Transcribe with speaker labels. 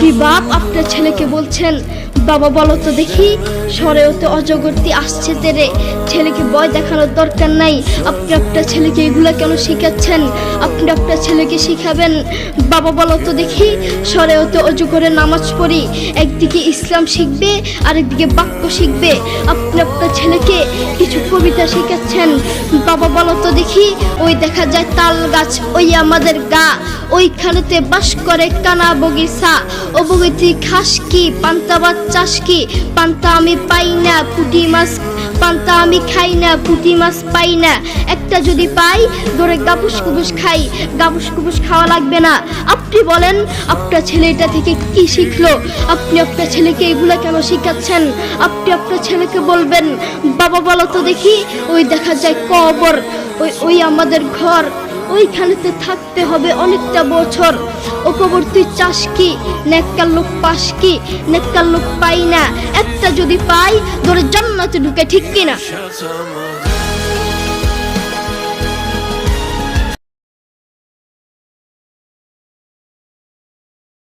Speaker 1: আপনি বাপ আপনার ছেলেকে বলছেন, বাবা বলো তো দেখি সরেও তো অজগরটি আসছে তেরে, ছেলেকে ভয় দেখানোর দরকার নাই। আপনি আপনার ছেলেকে এগুলা কেন শিখাচ্ছেন? আপনি আপনার ছেলেকে শিখাবেন, বাবা বলো তো দেখি সরেও তো অজগরের নামাজ পড়ি। একদিকে ইসলাম শিখবে আরেকদিকে বাক্য শিখবে। আপনি আপনার ছেলেকে কিছু কবিতা শিখাচ্ছেন, বাবা বলো তো দেখি ওই দেখা যায় তাল গাছ ওই আমাদের গা, ওইখানেতে বাস করে কানা বগিচা। ও বগিতি খাস কি পান্তা ভাত চাষ কি, পান্তা আমি পাই না পুঁটি মাছ, পান্তা আমি খাই না পুঁটি মাছ পাই না। একটা যদি পাই ধরে গাবুস কুবুস খাই, গাবুস কুবুস খাওয়া লাগবে না। আপনি বলেন আপনার ছেলে এটা থেকে কি শিখলো? আপনি আপনার ছেলেকে এগুলা কেন শিখাচ্ছেন? আপনি আপনার ছেলেকে বলবেন, বাবা বলো তো দেখি ওই দেখা যায় কবর, ওই আমাদের ঘর, ওইখানেতে থাকতে হবে অনেকটা বছর। ও কবর তুই চাস কি, নেককার লোক পাস কি, নেককার লোক পাই না। একটা যদি পাই ধরে জান্নাতে ঢুকে, ঠিক কিনা?